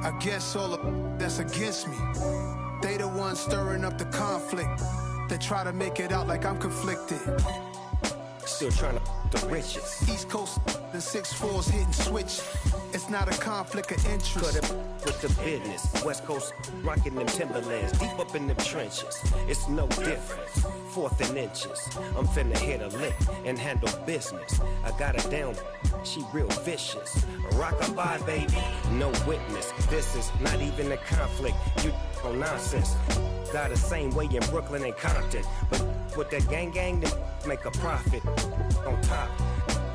I guess all the that's against me, they the ones stirring up the conflict. They try to make it out like I'm conflicted. Still trying to the riches. East Coast, the 6'4s hitting switch. It's not a conflict of interest. Cut it with the business. West Coast rocking them Timberlands, deep up in them trenches. It's no different. 4th and inches. I'm finna hit a lick and handle business. I got her down, she real vicious. Rock-a-bye, baby, no witness. This is not even a conflict. You on nonsense. Got the same way in Brooklyn and Compton, but with that gang, then make a profit. On top,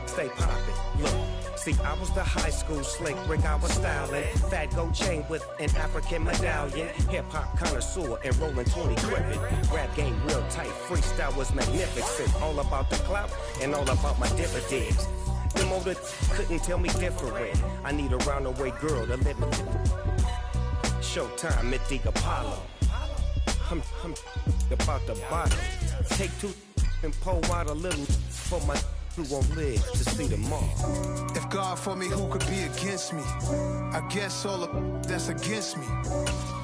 stay poppin'. Look. See, I was the high school slick Rick, I was styling. Fat gold chain with an African medallion. Hip-hop connoisseur and rolling 20 gripping. Rap game real tight, freestyle was magnificent. All about the clout and all about my dividends. Them older couldn't tell me different. I need a roundaway girl to live in. Showtime at the Apollo. I'm about the bottom. Take 2 and pour out a little for my who won't live to see tomorrow. If God for me, who could be against me? I guess all the that's against me,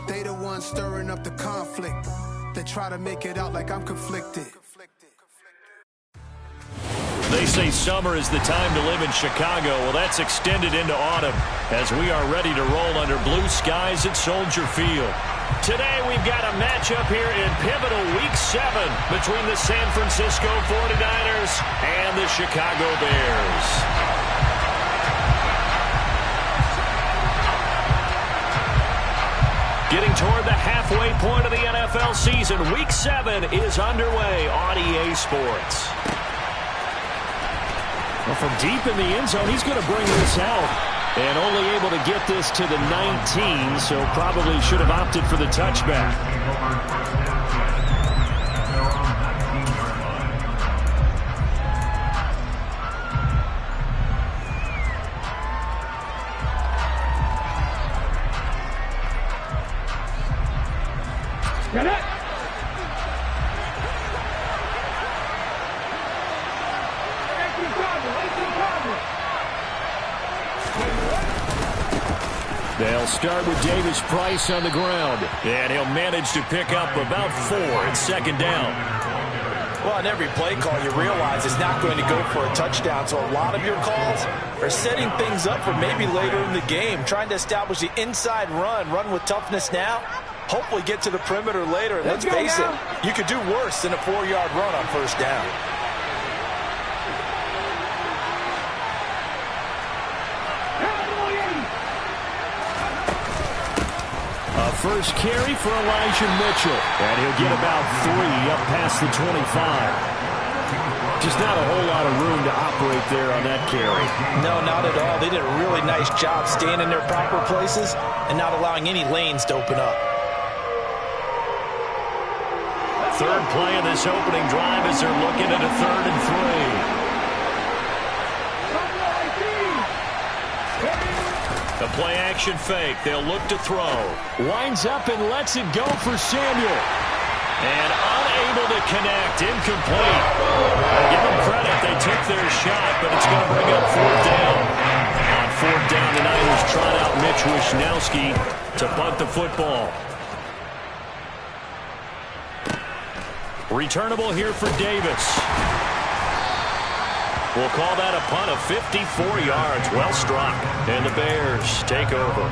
they the ones stirring up the conflict. They try to make it out like I'm conflicted. They say summer is the time to live in Chicago. Well, that's extended into autumn as we are ready to roll under blue skies at Soldier Field. Today we've got a matchup here in pivotal Week 7 between the San Francisco 49ers and the Chicago Bears. Getting toward the halfway point of the NFL season, Week 7 is underway on EA Sports. Well, from deep in the end zone, he's going to bring this out. And only able to get this to the 19, so probably should have opted for the touchback. Get it! They'll start with Davis Price on the ground, and he'll manage to pick up about 4 in 2nd down. Well, on every play call, you realize it's not going to go for a touchdown, so a lot of your calls are setting things up for maybe later in the game, trying to establish the inside run with toughness now, hopefully get to the perimeter later. And let's face it, you could do worse than a 4-yard run on 1st down. First carry for Elijah Mitchell, and he'll get about 3 up past the 25. Just not a whole lot of room to operate there on that carry. No, not at all. They did a really nice job staying in their proper places and not allowing any lanes to open up. Third play of this opening drive as they're looking at a 3rd and 3. The play-action fake. They'll look to throw. Winds up and lets it go for Samuel. And unable to connect. Incomplete. I'll give them credit. They took their shot, but it's going to bring up 4th down. On 4th down, the Niners trot out Mitch Wishnowski to punt the football. Returnable here for Davis. We'll call that a punt of 54 yards. Well struck. And the Bears take over.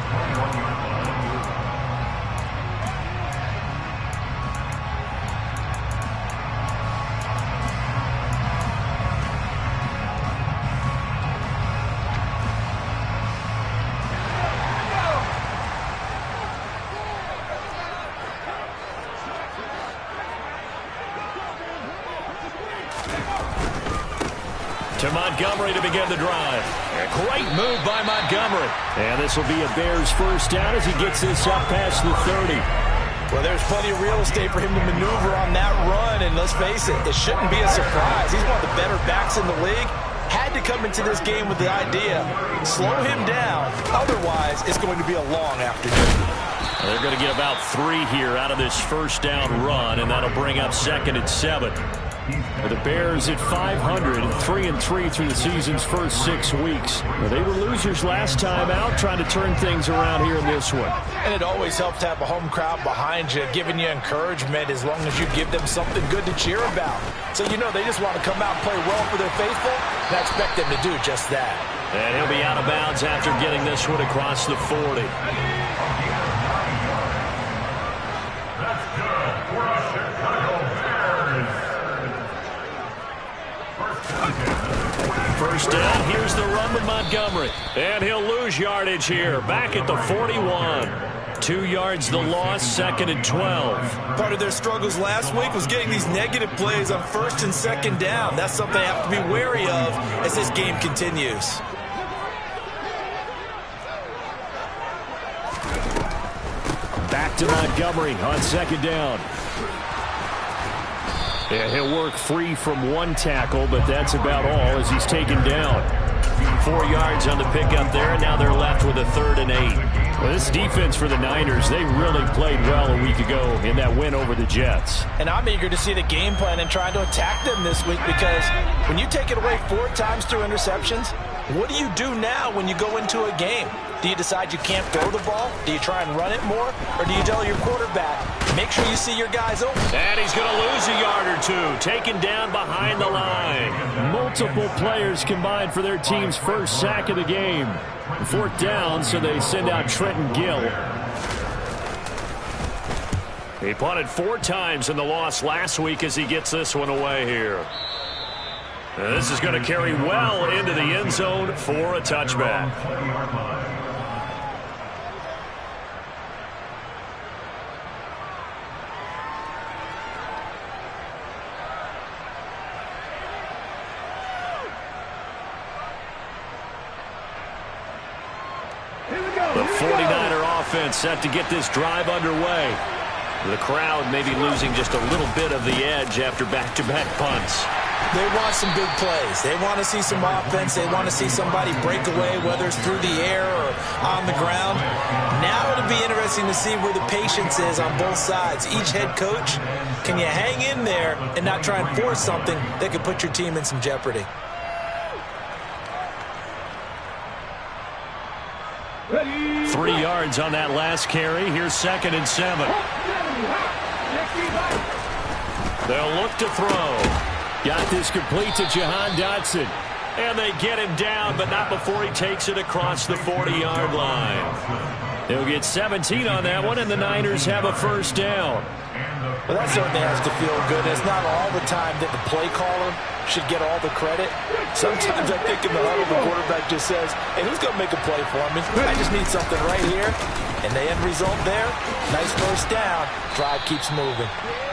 To Montgomery to begin the drive. A great move by Montgomery. And this will be a Bears 1st down as he gets this up past the 30. Well, there's plenty of real estate for him to maneuver on that run, and let's face it, it shouldn't be a surprise. He's one of the better backs in the league. Had to come into this game with the idea, slow him down, otherwise it's going to be a long afternoon. They're going to get about 3 here out of this 1st down run, and that'll bring up 2nd and 7. The Bears at 500, 3-3 through the season's first 6 weeks. They were losers last time out, trying to turn things around here in this one. And it always helps to have a home crowd behind you, giving you encouragement as long as you give them something good to cheer about. So you know they just want to come out and play well for their faithful, and I expect them to do just that. And he'll be out of bounds after getting this one across the 40. First down, here's the run to Montgomery. And he'll lose yardage here, back at the 41. 2 yards the loss, 2nd and 12. Part of their struggles last week was getting these negative plays on 1st and 2nd down. That's something they have to be wary of as this game continues. Back to Montgomery on 2nd down. Yeah, he'll work free from 1 tackle, but that's about all as he's taken down. 4 yards on the pickup there, and now they're left with a 3rd and 8. Well, this defense for the Niners, they really played well a week ago in that win over the Jets. And I'm eager to see the game plan and trying to attack them this week, because when you take it away 4 times through interceptions, what do you do now when you go into a game? Do you decide you can't throw the ball? Do you try and run it more? Or do you tell your quarterback, make sure you see your guys open? And he's going to lose a yard or 2, taken down behind the line. Multiple players combined for their team's first sack of the game. 4th down, so they send out Trenton Gill. He punted 4 times in the loss last week as he gets this one away here. And this is going to carry well into the end zone for a touchback. The 49er offense set to get this drive underway. The crowd maybe losing just a little bit of the edge after back-to-back punts. They want some big plays. They want to see some offense. They want to see somebody break away, whether it's through the air or on the ground. Now it'll be interesting to see where the patience is on both sides. Each head coach, can you hang in there and not try and force something that could put your team in some jeopardy? Ready. 3 yards on that last carry. Here's 2nd and 7. They'll look to throw. Got this complete to Jahan Dotson. And they get him down, but not before he takes it across the 40-yard line. They'll get 17 on that one, and the Niners have a first down. Well, that certainly has to feel good. It's not all the time that the play caller should get all the credit. Sometimes I think in the huddle, the quarterback just says, hey, who's going to make a play for me? I just need something right here. And the end result there, nice first down. Drive keeps moving.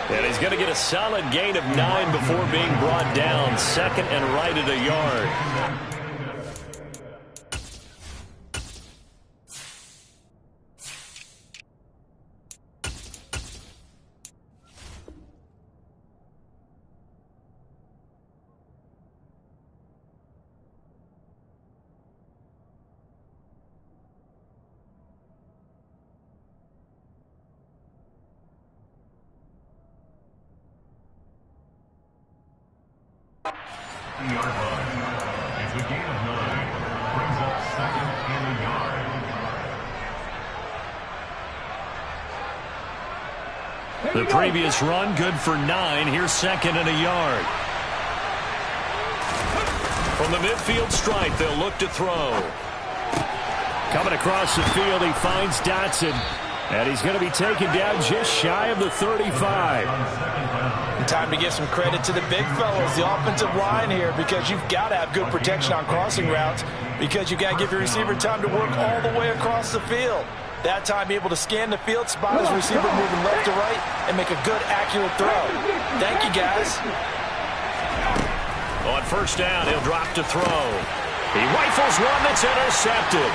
And he's going to get a solid gain of 9 before being brought down. 2nd and right at a yard. The previous run, good for 9. Here's 2nd and a yard. From the midfield stripe, they'll look to throw. Coming across the field, he finds Dotson. And he's going to be taken down just shy of the 35. Time to give some credit to the big fellas, the offensive line here, because you've got to have good protection on crossing routes, because you've got to give your receiver time to work all the way across the field. That time able to scan the field, spot his receiver moving left to right, and make a good, accurate throw. Thank you, guys. On first down, he'll drop to throw. He rifles one that's intercepted.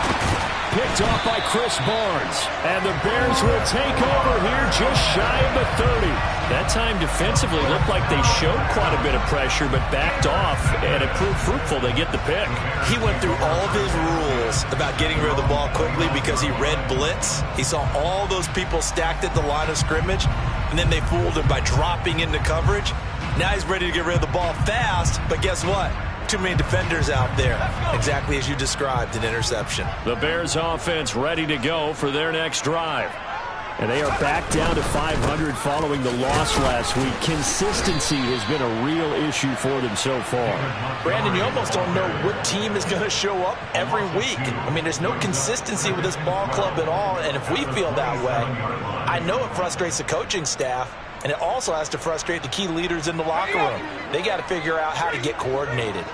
Picked off by Chris Barnes. And the Bears will take over here just shy of the 30. That time defensively looked like they showed quite a bit of pressure, but backed off, and it proved fruitful. They get the pick. He went through all of his rules about getting rid of the ball quickly because he read blitz. He saw all those people stacked at the line of scrimmage, and then they fooled him by dropping into coverage. Now he's ready to get rid of the ball fast, but guess what? Too many defenders out there. Exactly as you described, an interception. The Bears offense ready to go for their next drive. And they are back down to 500 following the loss last week. Consistency has been a real issue for them so far. Brandon, you almost don't know what team is going to show up every week. I mean, there's no consistency with this ball club at all, and if we feel that way, I know it frustrates the coaching staff, and it also has to frustrate the key leaders in the locker room. They got to figure out how to get coordinated.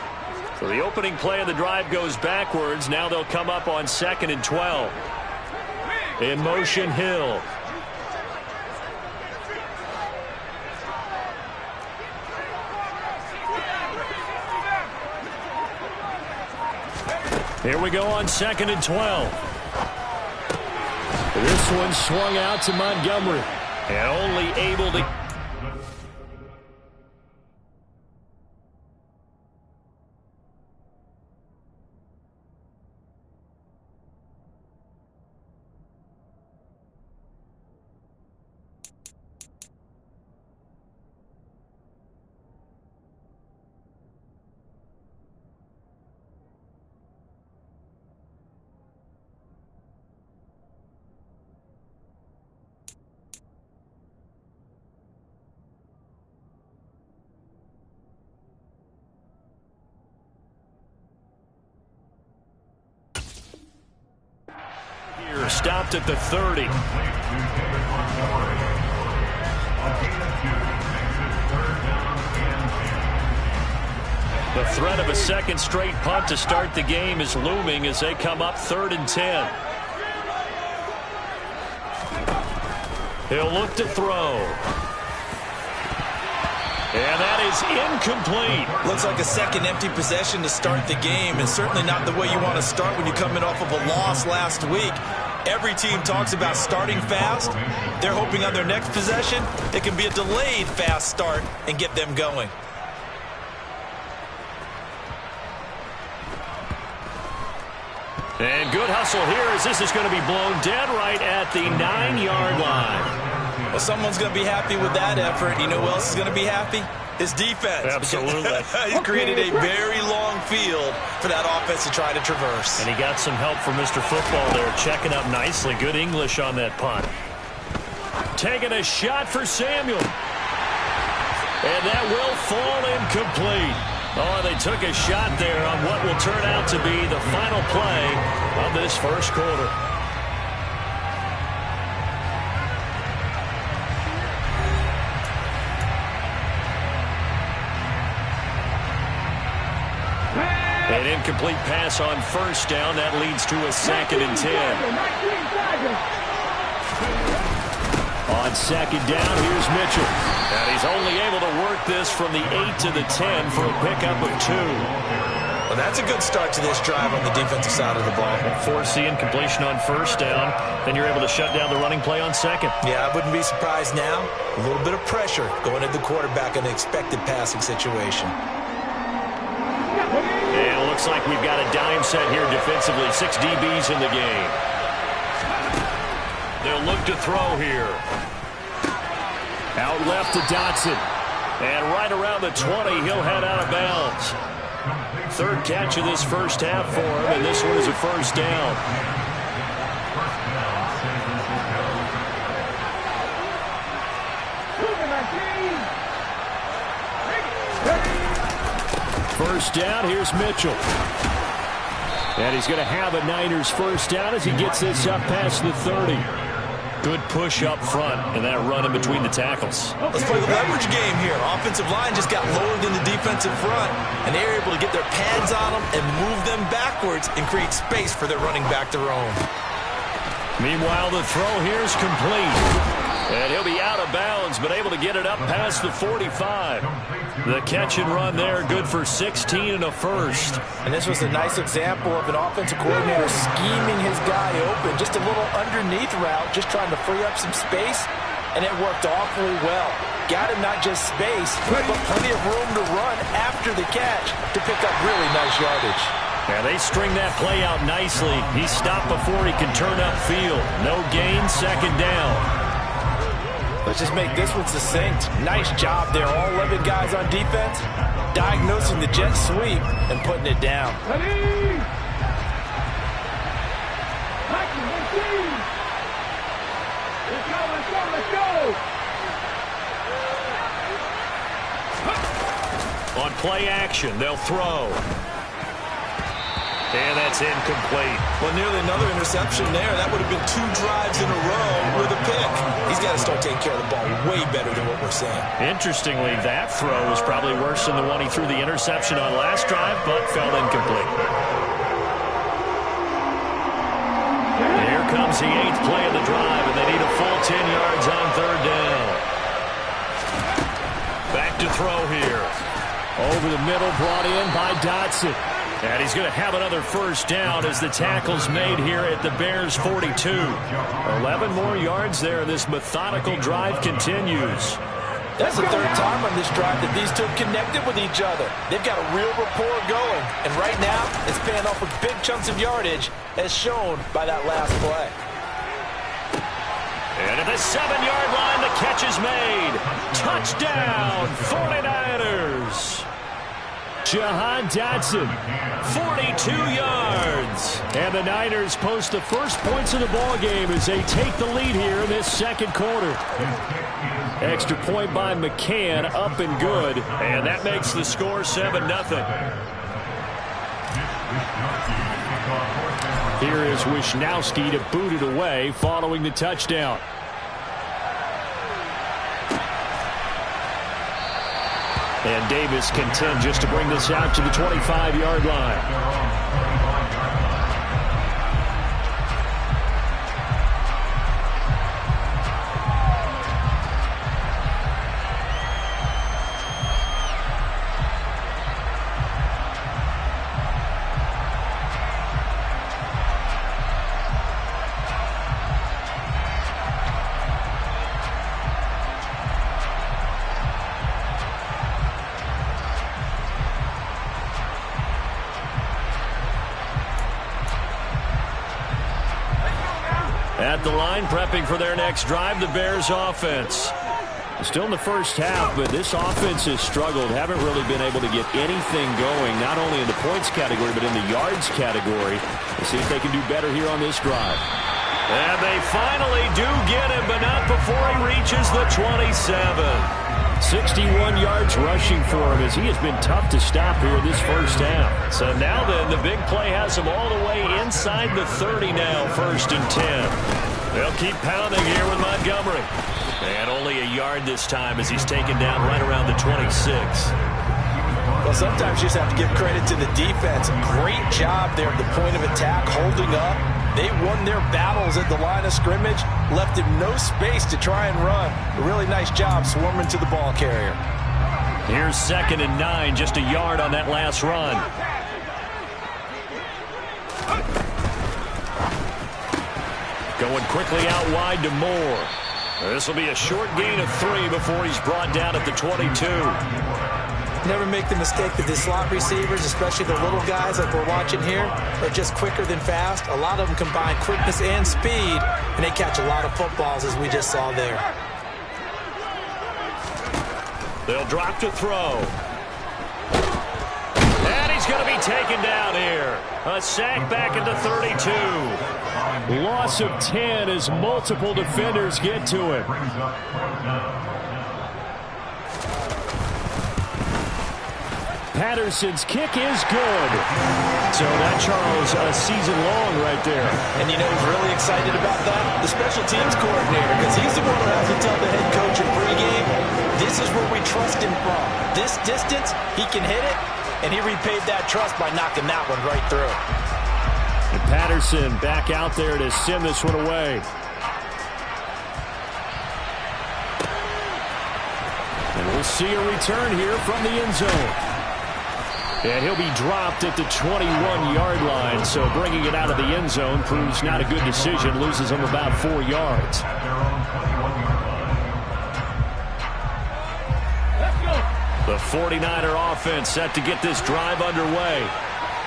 So the opening play of the drive goes backwards. Now they'll come up on 2nd and 12. In motion, Hill. Here we go on 2nd and 12. This one swung out to Montgomery. And only able to... Stopped at the 30. The threat of a second straight punt to start the game is looming as they come up 3rd and 10. He'll look to throw. And that is incomplete. Looks like a second empty possession to start the game, and certainly not the way you want to start when you're coming off of a loss last week. Every team talks about starting fast. They're hoping on their next possession it can be a delayed fast start and get them going. And good hustle here as this is going to be blown dead right at the 9-yard line. Well, someone's going to be happy with that effort. You know who else is going to be happy? His defense. Absolutely. He created a very long field for that offense to try to traverse. And he got some help from Mr. Football there, checking up nicely. Good English on that punt. Taking a shot for Samuel. And that will fall incomplete. Oh, they took a shot there on what will turn out to be the final play of this first quarter. An incomplete pass on first down. That leads to a 2nd and 10. On 2nd down, here's Mitchell. And he's only able to work this from the 8 to the 10 for a pickup of 2. Well, that's a good start to this drive on the defensive side of the ball. Force the incompletion on first down. Then you're able to shut down the running play on 2nd. Yeah, I wouldn't be surprised now. A little bit of pressure going at the quarterback in an expected passing situation. And it looks like we've got a dime set here defensively. 6 DBs in the game. They'll look to throw here. Out left to Dotson. And right around the 20, he'll head out of bounds. 3rd catch of this first half for him, and this one is a first down. First down, here's Mitchell. And he's going to have a Niners first down as he gets this up past the 30. Good push up front and that run in between the tackles. Let's play the leverage game here. Offensive line just got lower than the defensive front, and they were able to get their pads on them and move them backwards and create space for their running back to roam. Meanwhile, the throw here is complete. And he'll be out of bounds, but able to get it up past the 45. The catch and run there, good for 16 and a first. And this was a nice example of an offensive coordinator scheming his guy open. Just a little underneath route, just trying to free up some space, and it worked awfully well. Got him not just space, but plenty of room to run after the catch to pick up really nice yardage. Yeah, they string that play out nicely. He stopped before he can turn upfield. No gain, 2nd down. Let's just make this one succinct. Nice job there. All 11 guys on defense, diagnosing the jet sweep and putting it down. Ready? Let's go, let's go, let's go! On play action, they'll throw. And that's incomplete. Well, nearly another interception there. That would have been 2 drives in a row with a pick. He's got to start taking care of the ball way better than what we're saying. Interestingly, that throw was probably worse than the one he threw the interception on last drive, but fell incomplete. Here comes the 8th play of the drive, and they need a full 10 yards on 3rd down. Back to throw here. Over the middle, brought in by Dotson. And he's going to have another first down as the tackle's made here at the Bears' 42. 11 more yards there. This methodical drive continues. That's the 3rd time on this drive that these two have connected with each other. They've got a real rapport going. And right now, it's paying off with big chunks of yardage, as shown by that last play. And at the 7-yard line, the catch is made. Touchdown, 49ers. Jahan Dotson, 42 yards. And the Niners post the first points of the ball game as they take the lead here in this 2nd quarter. Extra point by McCann, up and good. And that makes the score 7-0. Here is Wisnowski to boot it away following the touchdown. And Davis content just to bring this out to the 25-yard line. At the line, prepping for their next drive, the Bears offense. Still in the first half, but this offense has struggled. Haven't really been able to get anything going, not only in the points category, but in the yards category. Let's see if they can do better here on this drive. And they finally do get him, but not before he reaches the 27. 61 yards rushing for him as he has been tough to stop here this first half. So now then, the big play has him all the way inside the 30 now, 1st and 10. They'll keep pounding here with Montgomery. And only a yard this time as he's taken down right around the 26. Well, sometimes you just have to give credit to the defense. Great job there at the point of attack, holding up. They won their battles at the line of scrimmage, left him no space to try and run. A really nice job swarming to the ball carrier. Here's 2nd and 9, just a yard on that last run. Going quickly out wide to Moore. This will be a short gain of 3 before he's brought down at the 22. Never make the mistake that the slot receivers, especially the little guys like we're watching here, are just quicker than fast. A lot of them combine quickness and speed, and they catch a lot of footballs, as we just saw there. They'll drop to throw. And he's going to be taken down here. A sack back at the 32. Loss of 10 as multiple defenders get to him. Patterson's kick is good. So that, Charles, a season long right there. And you know who's really excited about that? The special teams coordinator, because he's the one who has to tell the head coach in pregame, this is where we trust him from. This distance, he can hit it, and he repaid that trust by knocking that one right through. And Patterson back out there to send this one away. And we'll see a return here from the end zone. And he'll be dropped at the 21-yard line, so bringing it out of the end zone proves not a good decision, loses him about 4 yards. The 49er offense set to get this drive underway.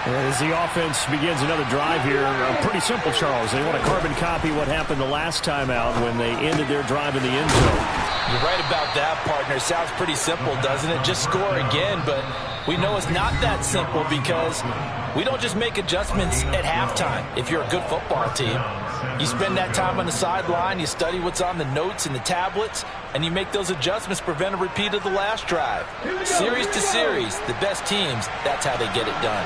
As the offense begins another drive here, pretty simple, Charles. They want to carbon copy what happened the last time out when they ended their drive in the end zone. You're right about that, partner. Sounds pretty simple, doesn't it? Just score again, but we know it's not that simple because we don't just make adjustments at halftime if you're a good football team. You spend that time on the sideline, you study what's on the notes and the tablets, and you make those adjustments, prevent a repeat of the last drive. Series to series, the best teams, that's how they get it done.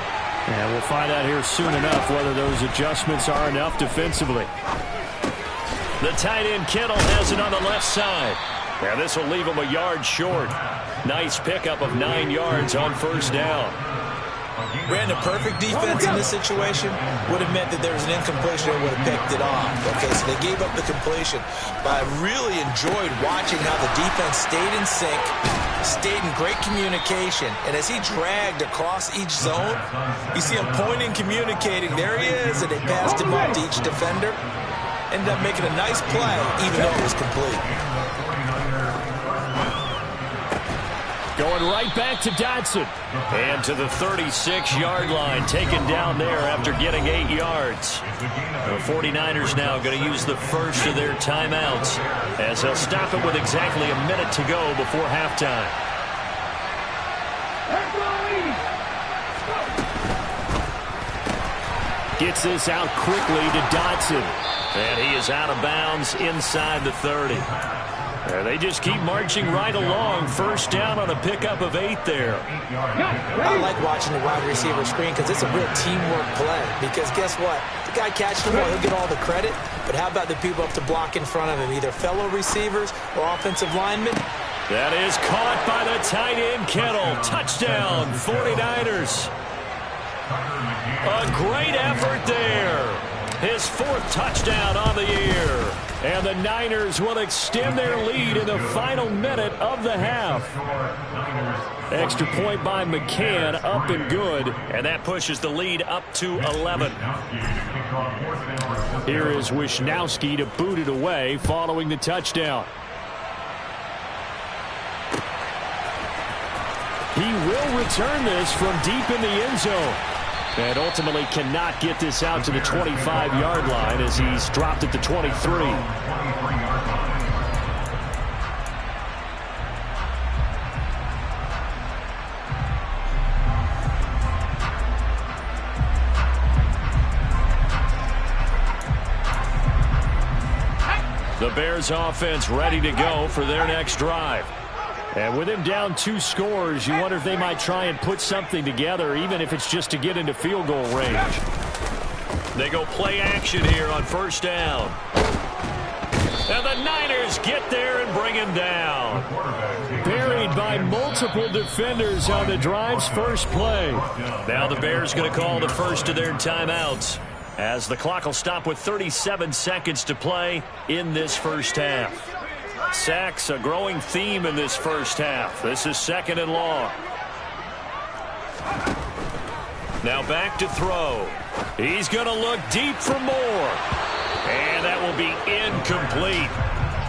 And we'll find out here soon enough whether those adjustments are enough defensively. The tight end Kittle has it on the left side. And this will leave him a yard short. Nice pickup of 9 yards on first down. Brandon, perfect defense in this situation would have meant that there was an incompletion that would have picked it off. Okay, so they gave up the completion. But I really enjoyed watching how the defense stayed in sync, stayed in great communication. And as he dragged across each zone, you see him pointing, communicating. There he is, and they passed him off to each defender. Ended up making a nice play, even though it was complete. Going right back to Dotson. And to the 36-yard line, taken down there after getting 8 yards. The 49ers now going to use the first of their timeouts as they'll stop it with exactly a minute to go before halftime. Gets this out quickly to Dotson. And he is out of bounds inside the 30. And they just keep marching right along. First down on a pickup of 8 there. I like watching the wide receiver screen because it's a real teamwork play. Because guess what? The guy catching the ball, he'll get all the credit. But how about the people up to block in front of him, either fellow receivers or offensive linemen? That is caught by the tight end Kittle. Touchdown, 49ers. A great effort there. His 4th touchdown on the year. And the Niners will extend their lead in the final minute of the half. Extra point by McCann, up and good. And that pushes the lead up to 11. Here is Wisnowski to boot it away following the touchdown. He will return this from deep in the end zone. And ultimately cannot get this out to the 25-yard line as he's dropped at the 23. The Bears offense ready to go for their next drive. And with him down 2 scores, you wonder if they might try and put something together, even if it's just to get into field goal range. They go play action here on first down. And the Niners get there and bring him down. Buried by multiple defenders on the drive's first play. Now the Bears going to call the first of their timeouts, as the clock will stop with 37 seconds to play in this first half. Sacks, a growing theme in this first half. This is 2nd and long. Now back to throw. He's going to look deep for more. And that will be incomplete.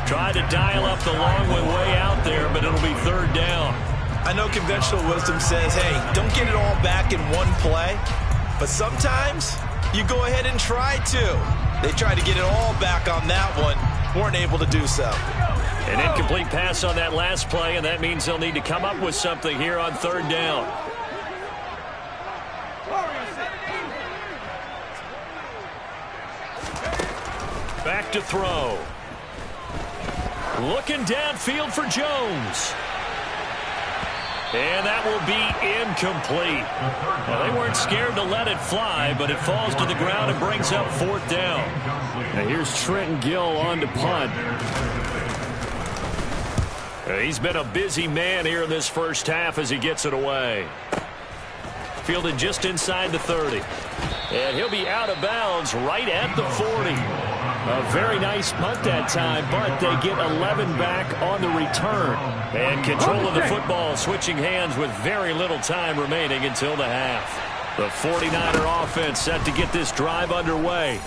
Tried to dial up the long one way out there, but it'll be 3rd down. I know conventional wisdom says, hey, don't get it all back in one play. But sometimes you go ahead and try to. They tried to get it all back on that one. Weren't able to do so. An incomplete pass on that last play, and that means they'll need to come up with something here on 3rd down. Back to throw. Looking downfield for Jones. And that will be incomplete. Well, they weren't scared to let it fly, but it falls to the ground and brings up 4th down. Now here's Trenton Gill on to punt. He's been a busy man here in this first half as he gets it away. Fielded just inside the 30. And he'll be out of bounds right at the 40. A very nice punt that time, but they get 11 back on the return. And control of the football switching hands with very little time remaining until the half. The 49er offense set to get this drive underway.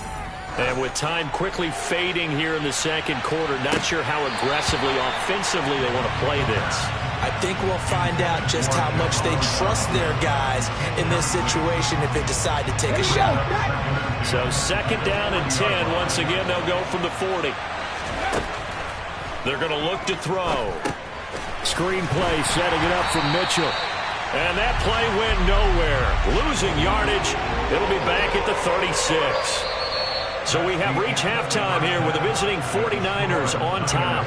And with time quickly fading here in the 2nd quarter, not sure how aggressively, offensively they want to play this. I think we'll find out just how much they trust their guys in this situation if they decide to take a shot. So 2nd down and 10. Once again, they'll go from the 40. They're going to look to throw. Screen play setting it up for Mitchell. And that play went nowhere. Losing yardage. It'll be back at the 36. So we have reached halftime here with the visiting 49ers on top.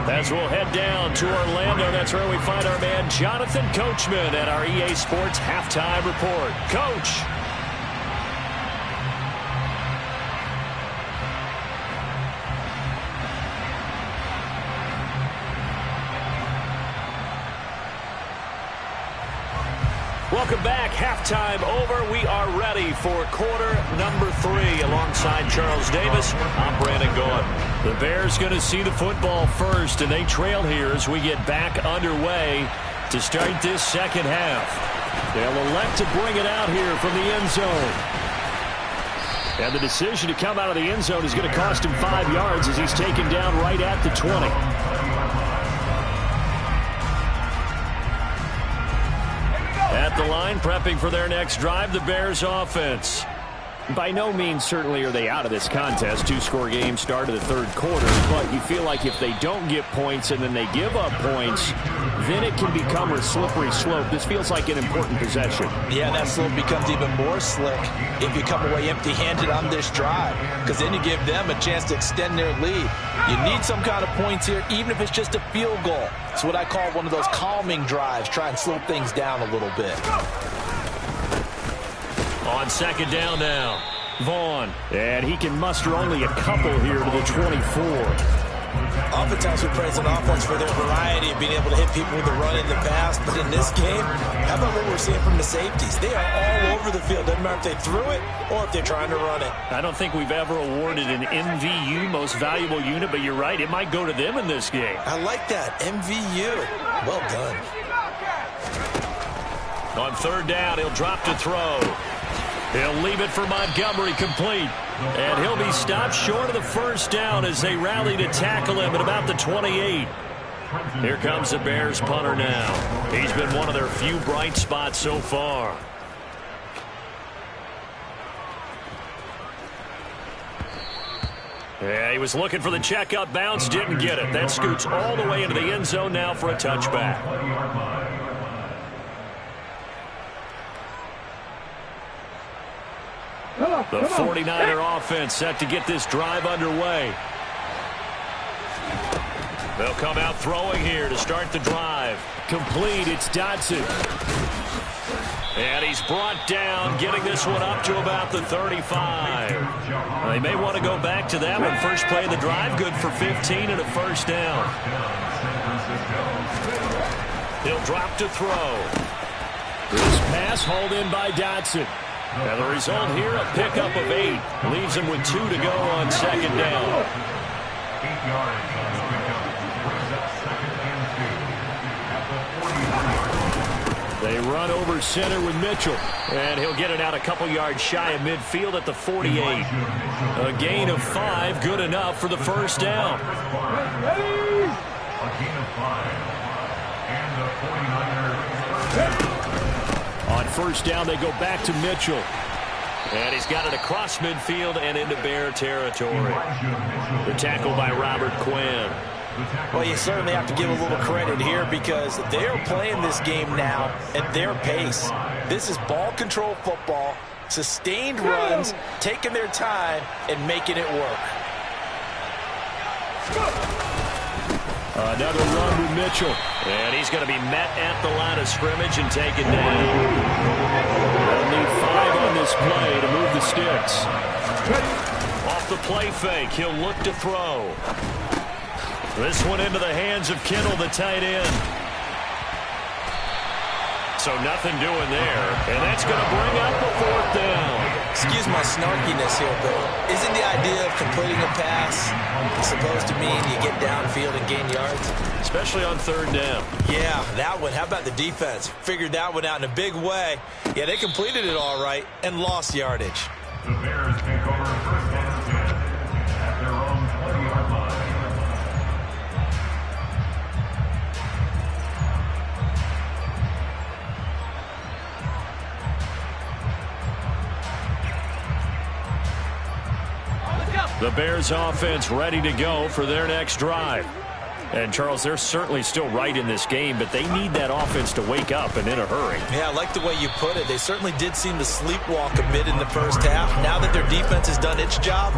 As we'll head down to Orlando, that's where we find our man Jonathan Coachman at our EA Sports Halftime Report. Coach. Welcome back. Halftime over. We are ready for quarter number 3 alongside Charles Davis. I'm Brandon Gaudin. The Bears going to see the football first, and they trail here as we get back underway to start this second half. They'll elect to bring it out here from the end zone. And the decision to come out of the end zone is going to cost him 5 yards as he's taken down right at the 20. At the line, prepping for their next drive, the Bears offense. By no means certainly are they out of this contest. 2-score game start of the third quarter, but you feel like if they don't get points and then they give up points, then it can become a slippery slope. This feels like an important possession. Yeah, that slope becomes even more slick if you come away empty-handed on this drive, because then you give them a chance to extend their lead. You need some kind of points here, even if it's just a field goal. It's what I call one of those calming drives. Try and slow things down a little bit. On second down now, Vaughn. And he can muster only a couple here to the 24. Oftentimes we praise an offense for their variety of being able to hit people with the run in the pass. But in this game, how about what we're seeing from the safeties? They are all over the field. Doesn't matter if they threw it or if they're trying to run it. I don't think we've ever awarded an MVU, most valuable unit, but you're right. It might go to them in this game. I like that. MVU. Well done. On third down, he'll drop to throw. He'll leave it for Montgomery, complete. And he'll be stopped short of the first down as they rally to tackle him at about the 28. Here comes the Bears punter now. He's been one of their few bright spots so far. Yeah, he was looking for the checkup bounce, didn't get it. That scoots all the way into the end zone now for a touchback. The 49er offense set to get this drive underway. They'll come out throwing here to start the drive. Complete, it's Dotson. And he's brought down, getting this one up to about the 35. They may want to go back to that one. First play of the drive, good for 15 and a first down. He'll drop to throw. This pass hauled in by Dotson. And the result here, a pickup of 8. Leaves him with 2 to go on second down. 8 yards on the pickup. Second and 2 at the 49. They run over center with Mitchell. And he'll get it out a couple yards shy of midfield at the 48. A gain of 5, good enough for the first down. A gain of 5. And the 49ers. On first down, they go back to Mitchell. And he's got it across midfield and into Bear territory. The tackle by Robert Quinn. Well, you certainly have to give a little credit here because they're playing this game now at their pace. This is ball control football, sustained runs, taking their time, and making it work. Another run with Mitchell. And he's going to be met at the line of scrimmage and taken down. They'll need 5 on this play to move the sticks. Off the play fake, he'll look to throw. This one into the hands of Kittle, the tight end. So nothing doing there. And that's going to bring up a fourth down. Excuse my snarkiness here, but isn't the idea of completing a pass supposed to mean you get downfield and gain yards? Especially on third down. Yeah, that one. How about the defense? Figured that one out in a big way. Yeah, they completed it all right and lost yardage. The Bears take over first and 10 at their own 20-yard line. The Bears offense ready to go for their next drive. And, Charles, they're certainly still right in this game, but they need that offense to wake up and in a hurry. Yeah, I like the way you put it. They certainly did seem to sleepwalk a bit in the first half. Now that their defense has done its job,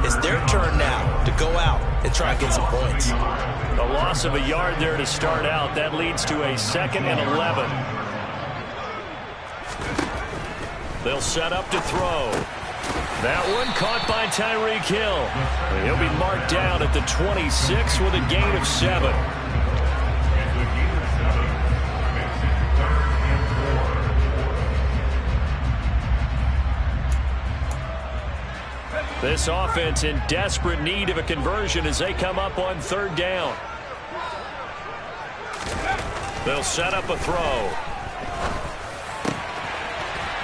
it's their turn now to go out and try and get some points. A loss of a yard there to start out. That leads to a 2nd and 11. They'll set up to throw. That one caught by Tyreek Hill. He'll be marked down at the 26 with a gain of 7. This offense in desperate need of a conversion as they come up on 3rd down. They'll set up a throw.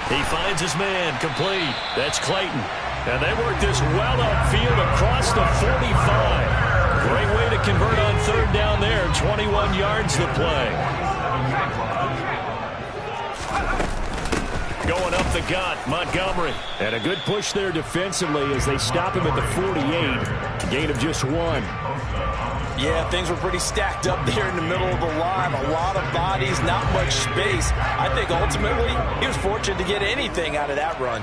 He finds his man, complete. That's Clayton. And they work this well upfield across the 45. Great way to convert on 3rd down there. 21 yards to play. Going up the gut, Montgomery. And a good push there defensively as they stop him at the 48. Gain of just 1. Yeah, things were pretty stacked up there in the middle of the line. A lot of bodies, not much space. I think ultimately he was fortunate to get anything out of that run.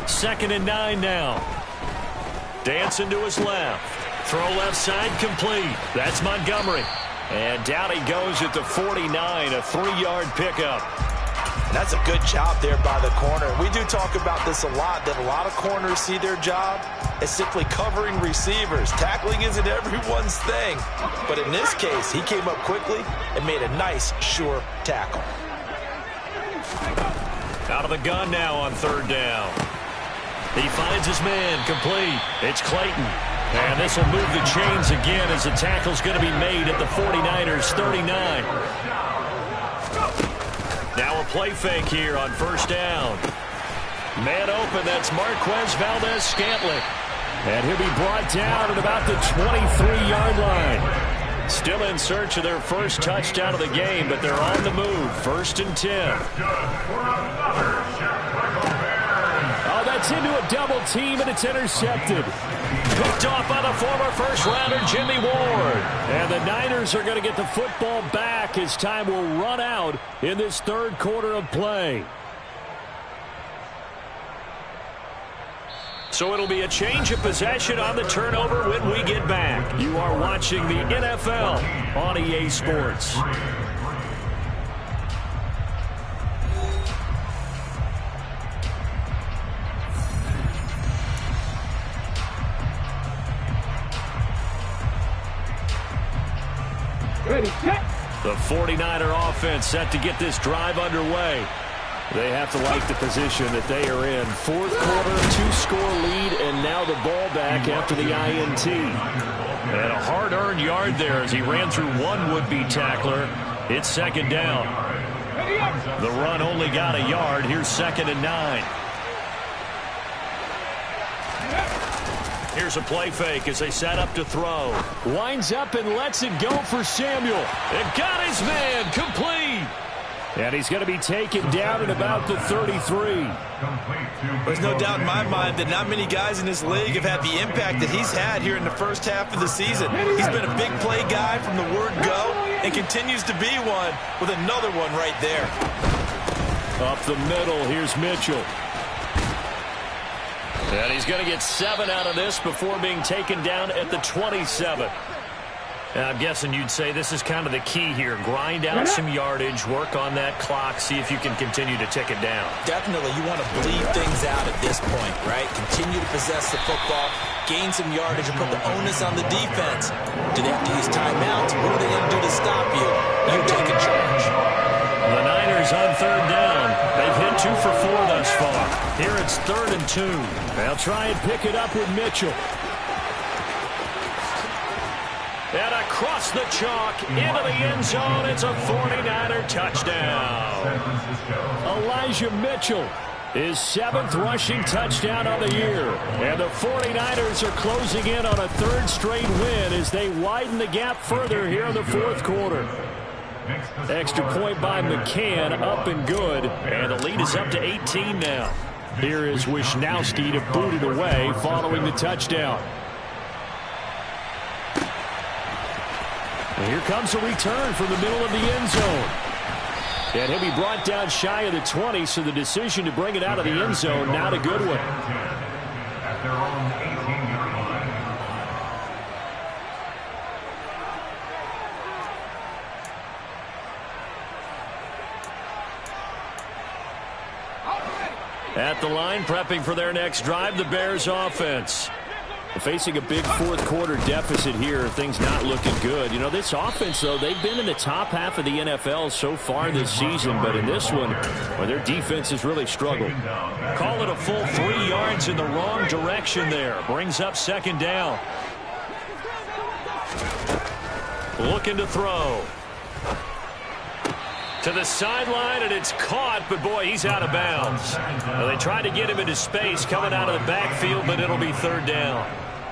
2nd and 9 now. Dancing to his left. Throw left side complete. That's Montgomery. And down he goes at the 49, a 3-yard pickup. That's a good job there by the corner. We do talk about this a lot, that a lot of corners see their job as simply covering receivers. Tackling isn't everyone's thing. But in this case, he came up quickly and made a nice, sure tackle. Out of the gun now on 3rd down. He finds his man, complete. It's Clayton. And this will move the chains again as the tackle's going to be made at the 49ers' 39. Now a play fake here on 1st down. Man open, that's Marquez Valdes-Scantling. And he'll be brought down at about the 23-yard line. Still in search of their first touchdown of the game, but they're on the move. 1st and 10. Oh, that's into a double team, and it's intercepted. Picked off by the former first-rounder Jimmy Ward. And the Niners are going to get the football back as time will run out in this 3rd quarter of play. So it'll be a change of possession on the turnover when we get back. You are watching the NFL on EA Sports. Ready, set. The 49er offense set to get this drive underway. They have to like the position that they are in. 4th quarter, 2-score lead, and now the ball back after the INT. And a hard-earned yard there as he ran through one would-be tackler. It's 2nd down. The run only got a yard. Here's 2nd and 9. Here's a play fake as they set up to throw. Winds up and lets it go for Samuel. And got his man, complete. And he's going to be taken down at about the 33. There's no doubt in my mind that not many guys in this league have had the impact that he's had here in the first half of the season. He's been a big play guy from the word go and continues to be one with another one right there. Up the middle, here's Mitchell. And he's going to get 7 out of this before being taken down at the 27. I'm guessing you'd say this is kind of the key here. Grind out some yardage, work on that clock, see if you can continue to tick it down. Definitely, you want to bleed things out at this point, right? Continue to possess the football, gain some yardage, and put the onus on the defense. Do they have to use timeouts? What are they going to do to stop you? You take in charge. The Niners on 3rd down. They've hit 2 for 4 thus far. Here it's 3rd and 2. They'll try and pick it up with Mitchell. And across the chalk, into the end zone, it's a 49er touchdown. Elijah Mitchell, his 7th rushing touchdown of the year. And the 49ers are closing in on a 3rd straight win as they widen the gap further here in the 4th quarter. Extra point by McCann, up and good. And the lead is up to 18 now. Here is Wisnowski to boot it away following the touchdown. And here comes a return from the middle of the end zone. And he'll be brought down shy of the 20, so the decision to bring it out of the end zone, not a good one. At their own 18-yard line. At the line, prepping for their next drive, the Bears offense. Facing a big fourth-quarter deficit here, things not looking good. You know, this offense, though, they've been in the top half of the NFL so far this season, but in this one, well, their defense has really struggled. Call it a full 3 yards in the wrong direction there. Brings up second down. Looking to throw. To the sideline, and it's caught, but boy, he's out of bounds. Well, they tried to get him into space coming out of the backfield, but it'll be third down.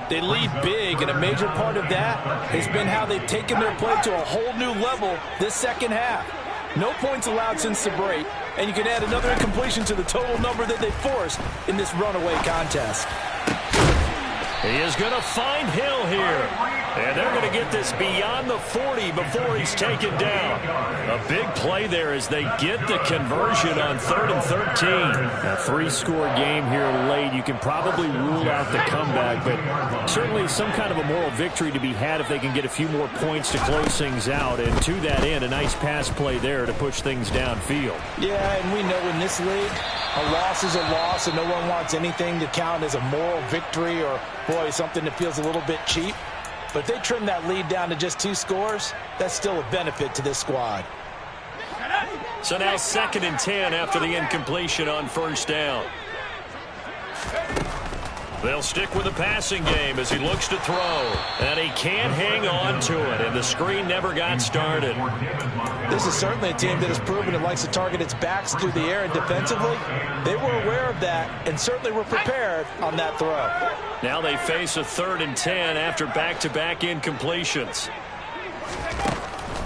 They lead big, and a major part of that has been how they've taken their play to a whole new level this second half. No points allowed since the break, and you can add another incompletion to the total number that they forced in this runaway contest. He is going to find Hill here. And they're going to get this beyond the 40 before he's taken down. A big play there as they get the conversion on 3rd and 13. A 3-score game here late. You can probably rule out the comeback, but certainly some kind of a moral victory to be had if they can get a few more points to close things out. And to that end, a nice pass play there to push things downfield. Yeah, and we know in this league, a loss is a loss, and no one wants anything to count as a moral victory or, boy, something that feels a little bit cheap. But if they trim that lead down to just 2 scores, that's still a benefit to this squad. So now 2nd and 10 after the incompletion on first down. They'll stick with the passing game as he looks to throw. And he can't hang on to it, and the screen never got started. This is certainly a team that has proven it likes to target its backs through the air, and defensively, they were aware of that and certainly were prepared on that throw. Now they face a 3rd and 10 after back-to-back incompletions.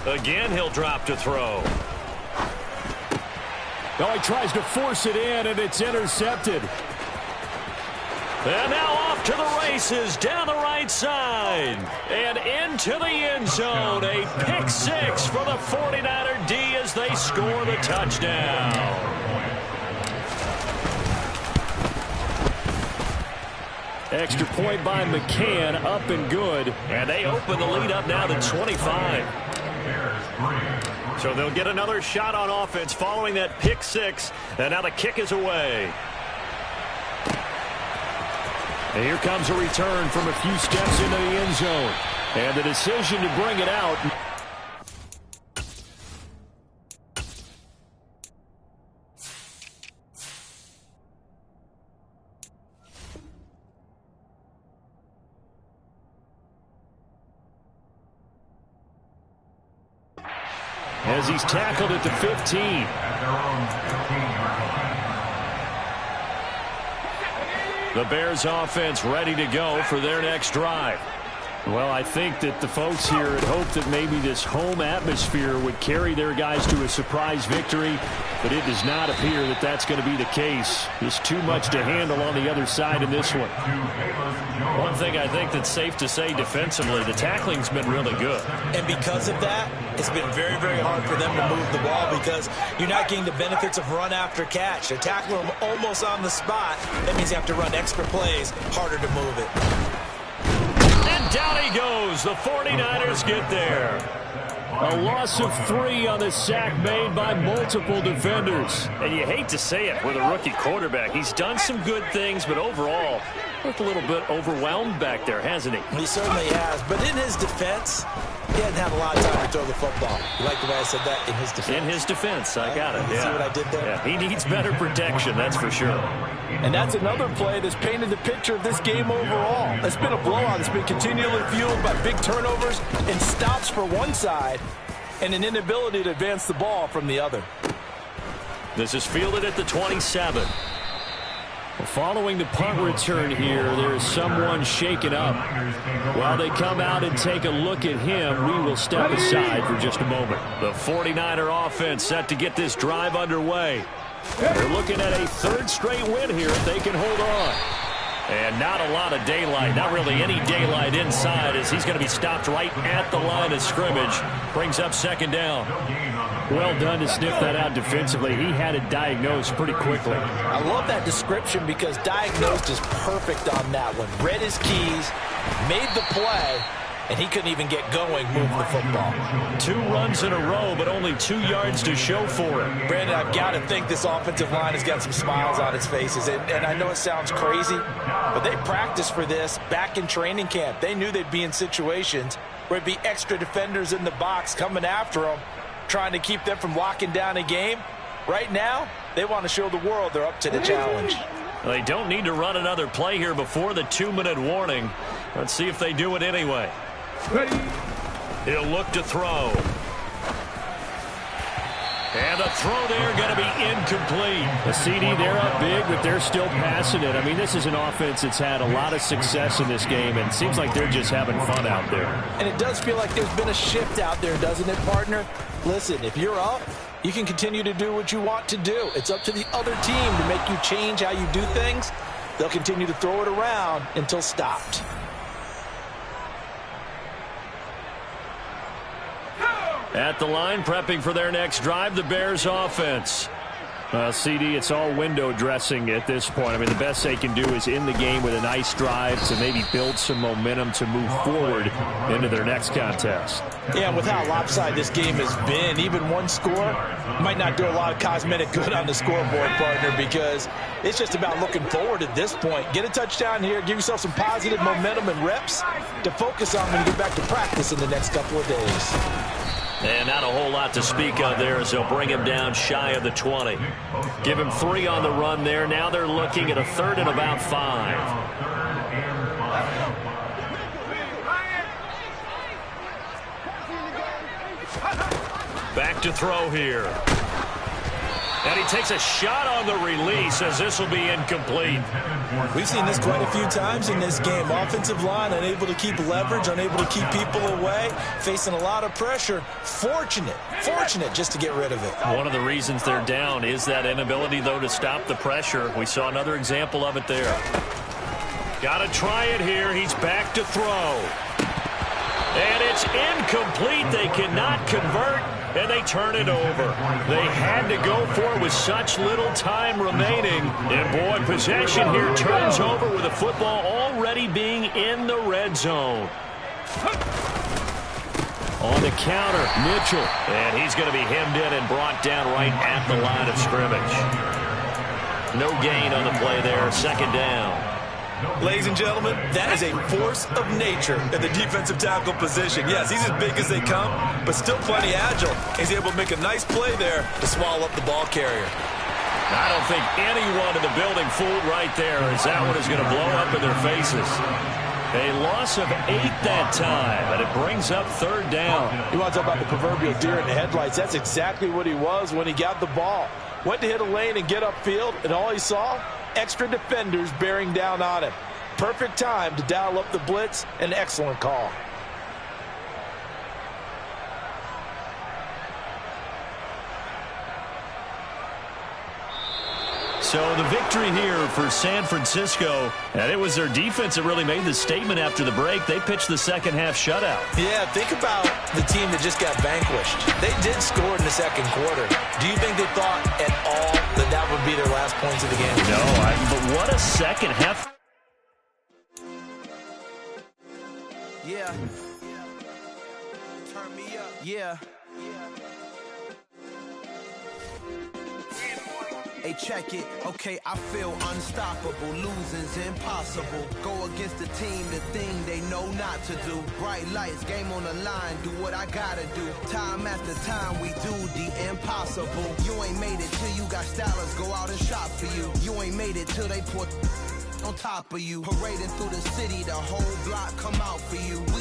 Again, he'll drop to throw. Oh, he tries to force it in, and it's intercepted. And now off to the races, down the right side, and into the end zone. A pick-6 for the 49er D as they score the touchdown. Extra point by McCann, up and good. And they open the lead up now to 25. So they'll get another shot on offense following that pick-6. And now the kick is away. And here comes a return from a few steps into the end zone. And the decision to bring it out. As he's tackled at the 15. The Bears offense ready to go for their next drive. Well, I think that the folks here had hoped that maybe this home atmosphere would carry their guys to a surprise victory, but it does not appear that that's going to be the case. There's too much to handle on the other side in this one. One thing I think that's safe to say defensively, the tackling's been really good. And because of that, it's been very, very hard for them to move the ball because you're not getting the benefits of run after catch. They're tackling them almost on the spot. That means you have to run extra plays, harder to move it. And down he goes. The 49ers get there. A loss of 3 on the sack made by multiple defenders. And you hate to say it with a rookie quarterback. He's done some good things, but overall, looked a little bit overwhelmed back there, hasn't he? He certainly has. But in his defense, he hasn't had a lot of time to throw the football. You like the way I said that? In his defense. In his defense. I got it. You see what I did there? Yeah, he needs better protection, that's for sure. And that's another play that's painted the picture of this game overall. It's been a blowout. It's been continually fueled by big turnovers and stops for one side and an inability to advance the ball from the other. This is fielded at the 27. Well, following the punt return here, there is someone shaken up. While they come out and take a look at him, we will step aside for just a moment. The 49er offense set to get this drive underway. They're looking at a third straight win here if they can hold on. And not a lot of daylight, not really any daylight inside, as he's going to be stopped right at the line of scrimmage. Brings up second down. Well done to sniff that out defensively. He had it diagnosed pretty quickly. I love that description because diagnosed is perfect on that one. Read his keys, made the play, and he couldn't even get going moving the football. 2 runs in a row, but only 2 yards to show for it. Brandon, I've got to think this offensive line has got some smiles on its faces. And I know it sounds crazy, but they practiced for this back in training camp. They knew they'd be in situations where it'd be extra defenders in the box coming after them, trying to keep them from locking down a game. Right now, they want to show the world they're up to the challenge. They don't need to run another play here before the 2-minute warning. Let's see if they do it anyway. He'll look to throw. And the throw there going to be incomplete. The CD, they're up big, but they're still passing it. I mean, this is an offense that's had a lot of success in this game, and it seems like they're just having fun out there. And it does feel like there's been a shift out there, doesn't it, partner? Listen, if you're up, you can continue to do what you want to do. It's up to the other team to make you change how you do things. They'll continue to throw it around until stopped. At the line, prepping for their next drive, the Bears offense. CD, it's all window dressing at this point. I mean, the best they can do is in the game with a nice drive to maybe build some momentum to move forward into their next contest. Yeah, and with how lopsided this game has been, even one score might not do a lot of cosmetic good on the scoreboard, partner, because it's just about looking forward at this point. Get a touchdown here, give yourself some positive momentum and reps to focus on when you get back to practice in the next couple of days. And not a whole lot to speak of there as they'll bring him down shy of the 20. Give him 3 on the run there. Now they're looking at a 3rd and about 5. Back to throw here. And he takes a shot on the release as this will be incomplete. We've seen this quite a few times in this game. Offensive line unable to keep leverage, unable to keep people away, facing a lot of pressure. Fortunate just to get rid of it. One of the reasons they're down is that inability, though, to stop the pressure. We saw another example of it there. Got to try it here. He's back to throw. And it's incomplete. They cannot convert. And they turn it over. They had to go for it with such little time remaining. And, boy, possession here turns over with the football already being in the red zone. On the counter, Mitchell. And he's going to be hemmed in and brought down right at the line of scrimmage. No gain on the play there. Second down. Ladies and gentlemen, that is a force of nature at the defensive tackle position. Yes, he's as big as they come, but still plenty agile. He's able to make a nice play there to swallow up the ball carrier. I don't think anyone in the building fooled right there, as that one is going to blow up in their faces. A loss of 8 that time, and it brings up 3rd down. You want to talk about the proverbial deer in the headlights. That's exactly what he was when he got the ball. Went to hit a lane and get upfield, and all he saw, extra defenders bearing down on him. Perfect time to dial up the blitz. An excellent call. So the victory here for San Francisco, and it was their defense that really made the statement after the break. They pitched the second half shutout. Yeah, think about the team that just got vanquished. They did score in the second quarter. Do you think they thought at all that that would be their last points of the game? No, but what a second half. Yeah. Turn me up. Yeah. Hey, check it. Okay, I feel unstoppable. Losing's impossible. Go against the team, the thing they know not to do. Bright lights, game on the line. Do what I gotta do. Time after time, we do the impossible. You ain't made it till you got stylers go out and shop for you. You ain't made it till they put on top of you. Parading through the city, the whole block come out for you. We